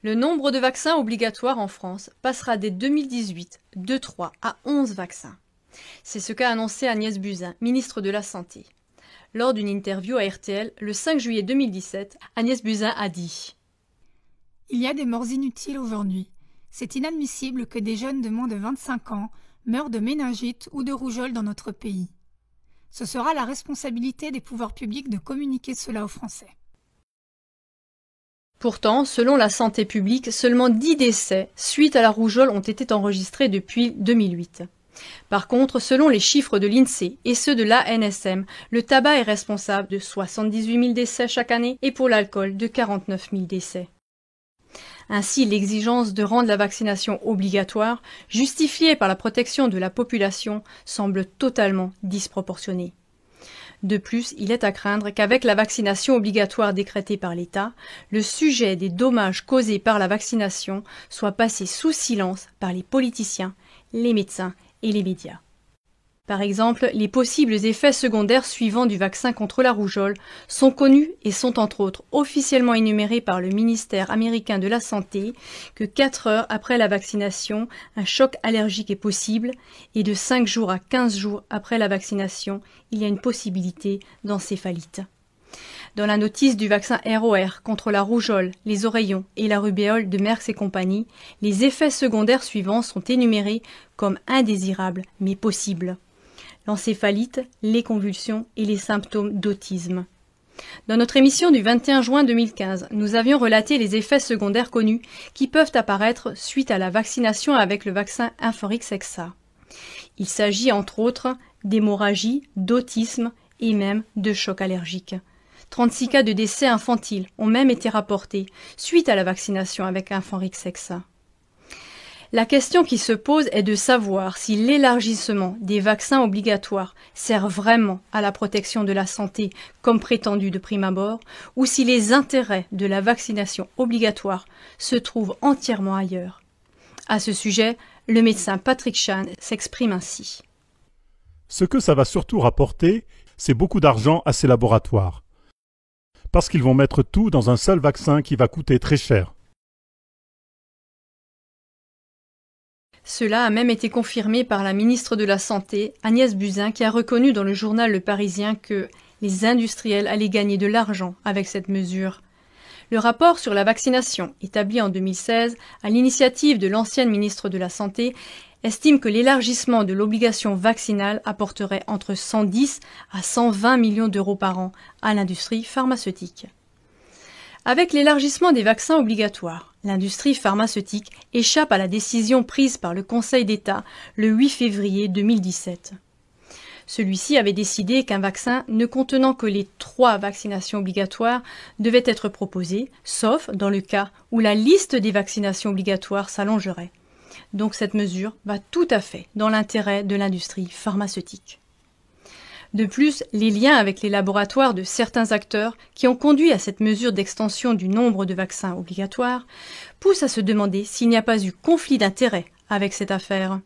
Le nombre de vaccins obligatoires en France passera dès 2018 de 3 à 11 vaccins. C'est ce qu'a annoncé Agnès Buzyn, ministre de la Santé. Lors d'une interview à RTL le 5 juillet 2017, Agnès Buzyn a dit « Il y a des morts inutiles aujourd'hui. C'est inadmissible que des jeunes de moins de 25 ans meurent de méningite ou de rougeole dans notre pays. Ce sera la responsabilité des pouvoirs publics de communiquer cela aux Français. » Pourtant, selon la santé publique, seulement 10 décès suite à la rougeole ont été enregistrés depuis 2008. Par contre, selon les chiffres de l'INSEE et ceux de l'ANSM, le tabac est responsable de 78 000 décès chaque année et pour l'alcool de 49 000 décès. Ainsi, l'exigence de rendre la vaccination obligatoire, justifiée par la protection de la population, semble totalement disproportionnée. De plus, il est à craindre qu'avec la vaccination obligatoire décrétée par l'État, le sujet des dommages causés par la vaccination soit passé sous silence par les politiciens, les médecins et les médias. Par exemple, les possibles effets secondaires suivants du vaccin contre la rougeole sont connus et sont entre autres officiellement énumérés par le ministère américain de la Santé que 4 heures après la vaccination, un choc allergique est possible et de 5 jours à 15 jours après la vaccination, il y a une possibilité d'encéphalite. Dans la notice du vaccin ROR contre la rougeole, les oreillons et la rubéole de Merck et compagnie, les effets secondaires suivants sont énumérés comme indésirables mais possibles. L'encéphalite, les convulsions et les symptômes d'autisme. Dans notre émission du 21 juin 2015, nous avions relaté les effets secondaires connus qui peuvent apparaître suite à la vaccination avec le vaccin Inforix-Hexa. Il s'agit entre autres d'hémorragie, d'autisme et même de choc allergique. 36 cas de décès infantiles ont même été rapportés suite à la vaccination avec Inforix-Hexa. La question qui se pose est de savoir si l'élargissement des vaccins obligatoires sert vraiment à la protection de la santé comme prétendu de prime abord, ou si les intérêts de la vaccination obligatoire se trouvent entièrement ailleurs. À ce sujet, le médecin Patrick Chan s'exprime ainsi. Ce que ça va surtout rapporter, c'est beaucoup d'argent à ces laboratoires. Parce qu'ils vont mettre tout dans un seul vaccin qui va coûter très cher. Cela a même été confirmé par la ministre de la Santé, Agnès Buzyn, qui a reconnu dans le journal Le Parisien que les industriels allaient gagner de l'argent avec cette mesure. Le rapport sur la vaccination, établi en 2016 à l'initiative de l'ancienne ministre de la Santé, estime que l'élargissement de l'obligation vaccinale apporterait entre 110 à 120 millions d'euros par an à l'industrie pharmaceutique. Avec l'élargissement des vaccins obligatoires, l'industrie pharmaceutique échappe à la décision prise par le Conseil d'État le 8 février 2017. Celui-ci avait décidé qu'un vaccin ne contenant que les 3 vaccinations obligatoires devait être proposé, sauf dans le cas où la liste des vaccinations obligatoires s'allongerait. Donc cette mesure va tout à fait dans l'intérêt de l'industrie pharmaceutique. De plus, les liens avec les laboratoires de certains acteurs qui ont conduit à cette mesure d'extension du nombre de vaccins obligatoires poussent à se demander s'il n'y a pas eu conflit d'intérêts avec cette affaire.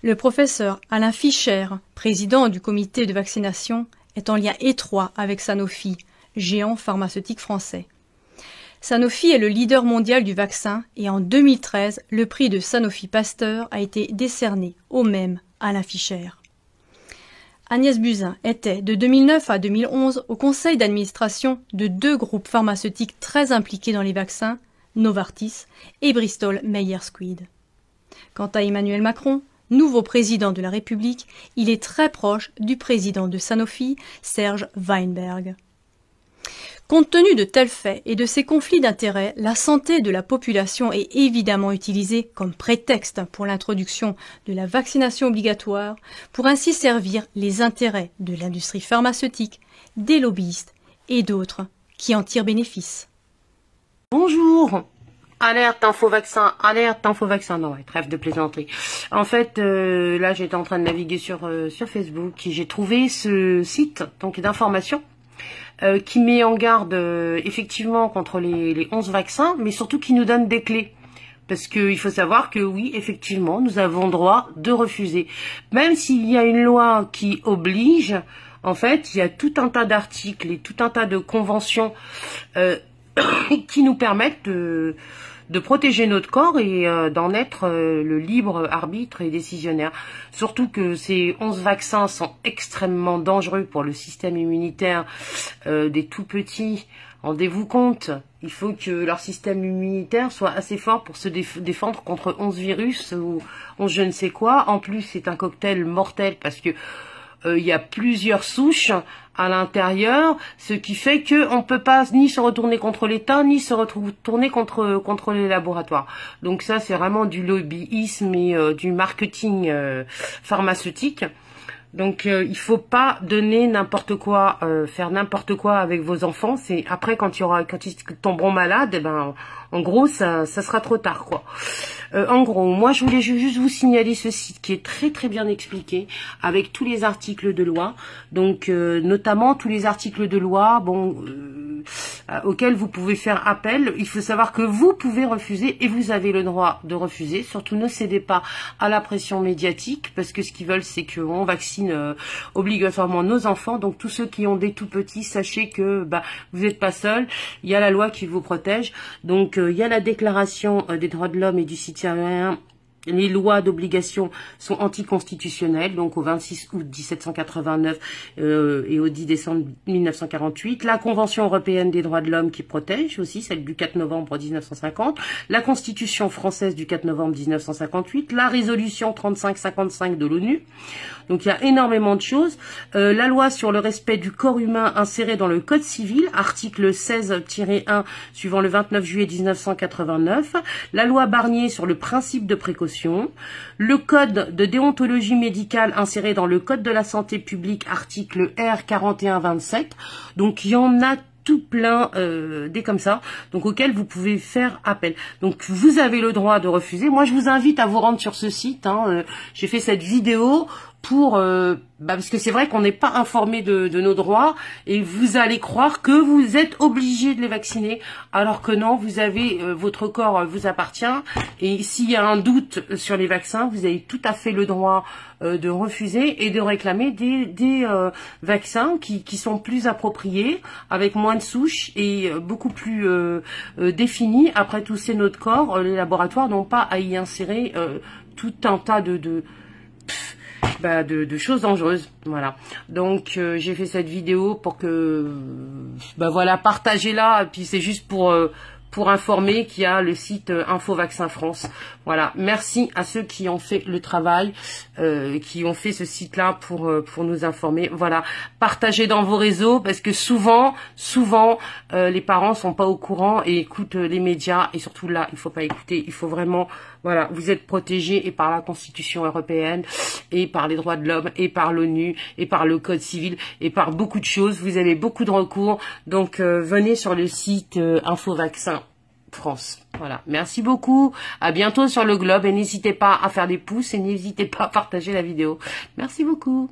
Le professeur Alain Fischer, président du comité de vaccination, est en lien étroit avec Sanofi, géant pharmaceutique français. Sanofi est le leader mondial du vaccin et en 2013, le prix de Sanofi Pasteur a été décerné au même Alain Fischer. Agnès Buzyn était de 2009 à 2011 au conseil d'administration de 2 groupes pharmaceutiques très impliqués dans les vaccins, Novartis et Bristol Myers Squibb. Quant à Emmanuel Macron, nouveau président de la République, il est très proche du président de Sanofi, Serge Weinberg. Compte tenu de tels faits et de ces conflits d'intérêts, la santé de la population est évidemment utilisée comme prétexte pour l'introduction de la vaccination obligatoire pour ainsi servir les intérêts de l'industrie pharmaceutique, des lobbyistes et d'autres qui en tirent bénéfice. Bonjour. Alerte info vaccin, non, ouais, trêve de plaisanterie. En fait, là j'étais en train de naviguer sur Facebook et j'ai trouvé ce site donc d'information qui met en garde effectivement contre les 11 vaccins, mais surtout qui nous donne des clés. Parce qu'il faut savoir que oui, effectivement, nous avons droit de refuser. Même s'il y a une loi qui oblige, en fait, il y a tout un tas d'articles et tout un tas de conventions qui nous permettent de protéger notre corps et d'en être le libre arbitre et décisionnaire. Surtout que ces 11 vaccins sont extrêmement dangereux pour le système immunitaire des tout petits. Rendez-vous compte, il faut que leur système immunitaire soit assez fort pour se défendre contre 11 virus ou 11 je ne sais quoi. En plus, c'est un cocktail mortel parce que il y a plusieurs souches à l'intérieur, ce qui fait que on peut pas ni se retourner contre l'État, ni se retourner contre les laboratoires. Donc ça, c'est vraiment du lobbyisme et du marketing pharmaceutique. Donc il faut pas donner n'importe quoi, faire n'importe quoi avec vos enfants. C'est après quand ils tomberont malades, eh ben en gros ça sera trop tard quoi. En gros, moi je voulais juste vous signaler ce site qui est très très bien expliqué avec tous les articles de loi. Donc notamment tous les articles de loi, auxquels vous pouvez faire appel. Il faut savoir que vous pouvez refuser et vous avez le droit de refuser. Surtout ne cédez pas à la pression médiatique parce que ce qu'ils veulent c'est qu'on vaccine obligatoirement nos enfants. Donc tous ceux qui ont des tout petits, sachez que vous n'êtes pas seuls. Il y a la loi qui vous protège. Donc il y a la déclaration des droits de l'homme et du citoyen. Les lois d'obligation sont anticonstitutionnelles, donc au 26 août 1789 et au 10 décembre 1948. La Convention européenne des droits de l'homme qui protège aussi, celle du 4 novembre 1950. La Constitution française du 4 novembre 1958. La résolution 3555 de l'ONU. Donc il y a énormément de choses. La loi sur le respect du corps humain insérée dans le Code civil, article 16-1, suivant le 29 juillet 1989. La loi Barnier sur le principe de précaution. Le code de déontologie médicale inséré dans le code de la santé publique, article R4127. Donc il y en a tout plein des comme ça, donc auxquels vous pouvez faire appel. Donc vous avez le droit de refuser. Moi je vous invite à vous rendre sur ce site. J'ai fait cette vidéo pour parce que c'est vrai qu'on n'est pas informé de nos droits et vous allez croire que vous êtes obligé de les vacciner alors que non, vous avez votre corps vous appartient et s'il y a un doute sur les vaccins, vous avez tout à fait le droit de refuser et de réclamer des vaccins qui sont plus appropriés, avec moins de souches et beaucoup plus définis. Après tout, c'est notre corps, les laboratoires n'ont pas à y insérer tout un tas de choses dangereuses, voilà. Donc j'ai fait cette vidéo pour que voilà, partagez-la, et puis c'est juste pour informer qu'il y a le site Info Vaccin France. Voilà, merci à ceux qui ont fait le travail, qui ont fait ce site-là pour nous informer. Voilà, partagez dans vos réseaux parce que souvent, les parents sont pas au courant et écoutent les médias et surtout là, il faut pas écouter. Il faut vraiment, voilà, vous êtes protégés et par la Constitution européenne et par les droits de l'homme et par l'ONU et par le Code civil et par beaucoup de choses. Vous avez beaucoup de recours, donc venez sur le site Info Vaccin France. Voilà, merci beaucoup, à bientôt sur le globe et n'hésitez pas à faire des pouces et n'hésitez pas à partager la vidéo. Merci beaucoup.